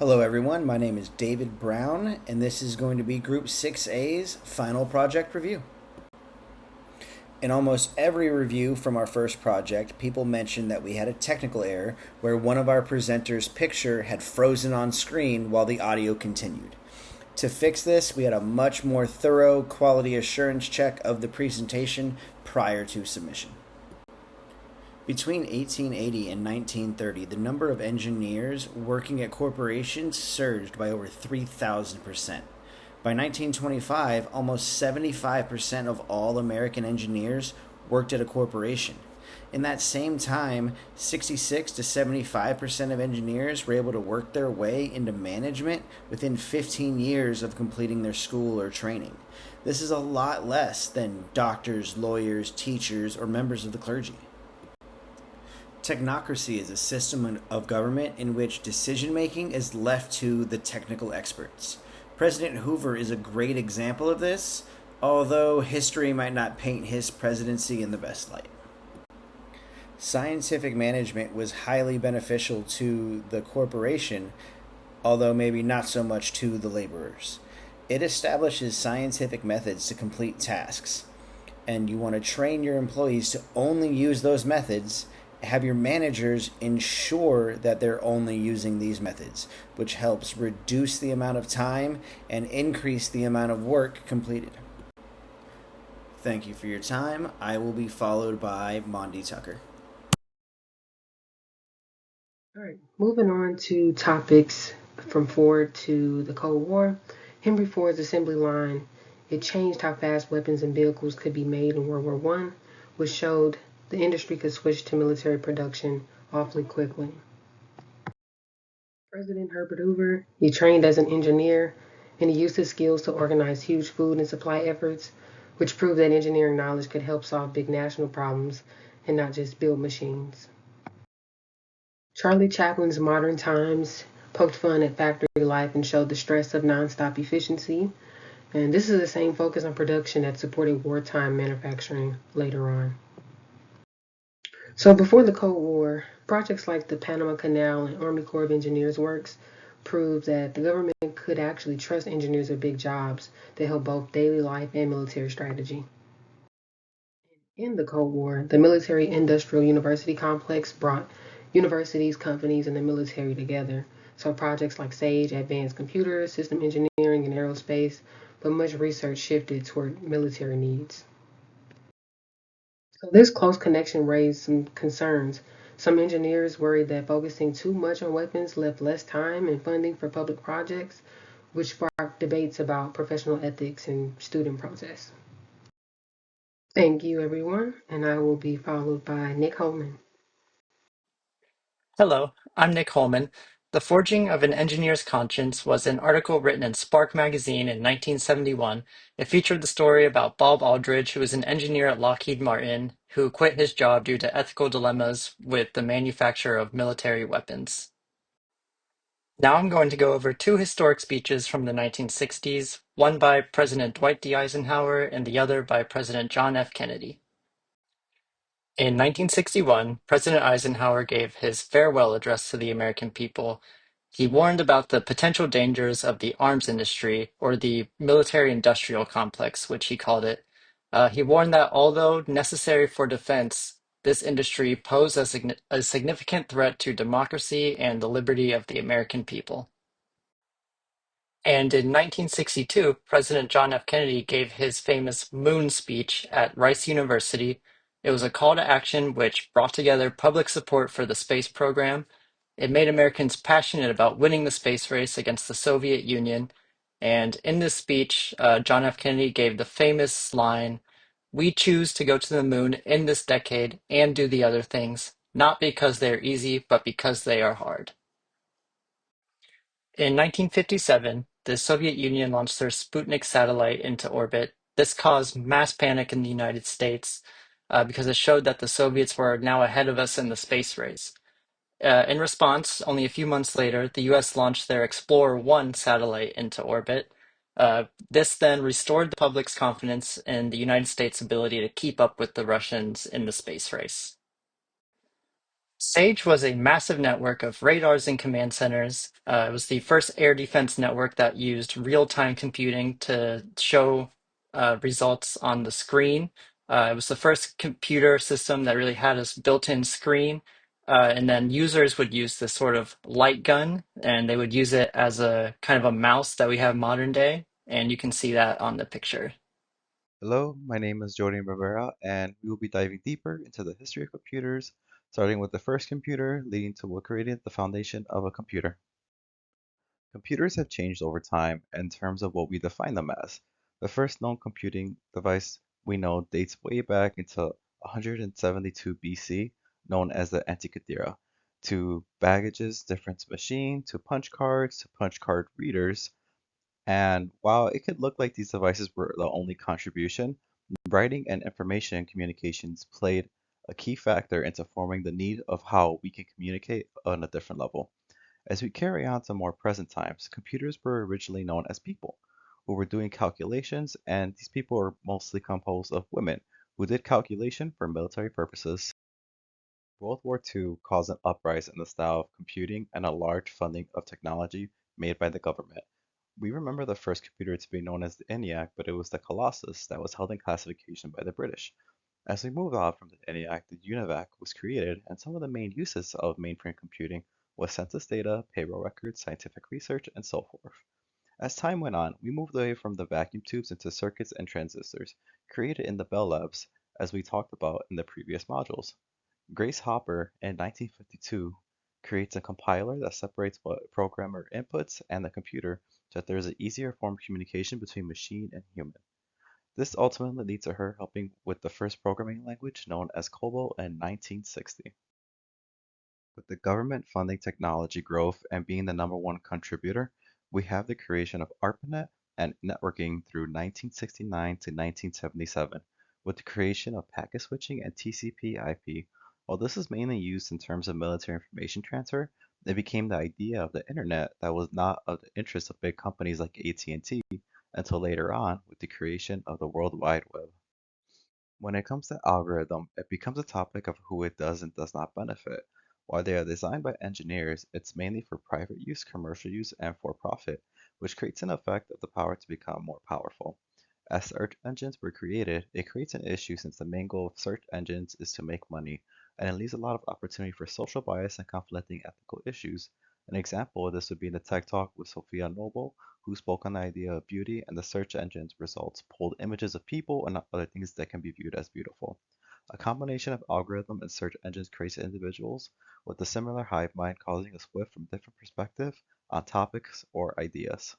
Hello, everyone. My name is David Brown, and this is going to be Group 6A's final project review. In almost every review from our first project, people mentioned that we had a technical error where one of our presenters' picture had frozen on screen while the audio continued. To fix this, we had a much more thorough quality assurance check of the presentation prior to submission. Between 1880 and 1930, the number of engineers working at corporations surged by over 3,000%. By 1925, almost 75% of all American engineers worked at a corporation. In that same time, 66 to 75% of engineers were able to work their way into management within 15 years of completing their school or training. This is a lot less than doctors, lawyers, teachers, or members of the clergy. Technocracy is a system of government in which decision making is left to the technical experts. President Hoover is a great example of this, although history might not paint his presidency in the best light. Scientific management was highly beneficial to the corporation, although maybe not so much to the laborers. It establishes scientific methods to complete tasks, and you want to train your employees to only use those methods. Have your managers ensure that they're only using these methods, which helps reduce the amount of time and increase the amount of work completed. Thank you for your time. I will be followed by Mondi Tucker. All right, moving on to topics from Ford to the Cold War. Henry Ford's assembly line, it changed how fast weapons and vehicles could be made in World War One, which showed the industry could switch to military production awfully quickly. President Herbert Hoover, he trained as an engineer and he used his skills to organize huge food and supply efforts, which proved that engineering knowledge could help solve big national problems and not just build machines. Charlie Chaplin's Modern Times poked fun at factory life and showed the stress of nonstop efficiency. And this is the same focus on production that supported wartime manufacturing later on. So before the Cold War, projects like the Panama Canal and Army Corps of Engineers works proved that the government could actually trust engineers with big jobs that help both daily life and military strategy. In the Cold War, the military industrial university complex brought universities, companies, and the military together. So projects like SAGE, advanced computers, system engineering, and aerospace, but much research shifted toward military needs. So this close connection raised some concerns. Some engineers worried that focusing too much on weapons left less time and funding for public projects, which sparked debates about professional ethics and student protests. Thank you, everyone, and I will be followed by Nick Holman. Hello, I'm Nick Holman. The Forging of an Engineer's Conscience was an article written in Spark magazine in 1971. It featured the story about Bob Aldridge, who was an engineer at Lockheed Martin, who quit his job due to ethical dilemmas with the manufacture of military weapons. Now I'm going to go over two historic speeches from the 1960s, one by President Dwight D. Eisenhower and the other by President John F. Kennedy. In 1961, President Eisenhower gave his farewell address to the American people. He warned about the potential dangers of the arms industry, or the military-industrial complex, which he called it. He warned that although necessary for defense, this industry posed a significant threat to democracy and the liberty of the American people. And in 1962, President John F. Kennedy gave his famous Moon speech at Rice University. It was a call to action which brought together public support for the space program. It made Americans passionate about winning the space race against the Soviet Union. And in this speech, John F. Kennedy gave the famous line, "We choose to go to the moon in this decade and do the other things, not because they are easy, but because they are hard." In 1957, the Soviet Union launched their Sputnik satellite into orbit. This caused mass panic in the United States because it showed that the Soviets were now ahead of us in the space race. In response, only a few months later, the US launched their Explorer 1 satellite into orbit. This then restored the public's confidence in the United States' ability to keep up with the Russians in the space race. SAGE was a massive network of radars and command centers. It was the first air defense network that used real-time computing to show results on the screen. It was the first computer system that really had a built-in screen. And then users would use this sort of light gun, and they would use it as a kind of a mouse that we have modern day. And you can see that on the picture. Hello, my name is Jordan Rivera, and we will be diving deeper into the history of computers, starting with the first computer, leading to what created the foundation of a computer. Computers have changed over time in terms of what we define them as. The first known computing device we know dates way back into 172 BC, known as the Antikythera, to Baggage's difference machine, to punch cards, to punch card readers, and while it could look like these devices were the only contribution, writing and information communications played a key factor into forming the need of how we can communicate on a different level. As we carry on to more present times, computers were originally known as people who were doing calculations, and these people were mostly composed of women who did calculation for military purposes. World War II caused an uprising in the style of computing and a large funding of technology made by the government. We remember the first computer to be known as the ENIAC, but it was the Colossus that was held in classification by the British. As we moved on from the ENIAC, the UNIVAC was created, and some of the main uses of mainframe computing was census data, payroll records, scientific research, and so forth. As time went on, we moved away from the vacuum tubes into circuits and transistors, created in the Bell Labs, as we talked about in the previous modules. Grace Hopper in 1952 creates a compiler that separates what a programmer inputs and the computer so that there is an easier form of communication between machine and human. This ultimately leads to her helping with the first programming language known as COBOL in 1960. With the government funding technology growth and being the number one contributor, we have the creation of ARPANET and networking through 1969 to 1977, with the creation of packet switching and TCP/IP. While this is mainly used in terms of military information transfer, it became the idea of the internet that was not of the interest of big companies like AT&T until later on with the creation of the World Wide Web. When it comes to algorithm, it becomes a topic of who it does and does not benefit. While they are designed by engineers, it's mainly for private use, commercial use, and for profit, which creates an effect of the power to become more powerful. As search engines were created, it creates an issue since the main goal of search engines is to make money, and it leaves a lot of opportunity for social bias and conflicting ethical issues. An example of this would be in the Tech Talk with Sophia Noble, who spoke on the idea of beauty, and the search engine's results pulled images of people and other things that can be viewed as beautiful. A combination of algorithm and search engines creates individuals with a similar hive mind causing a split from different perspectives on topics or ideas.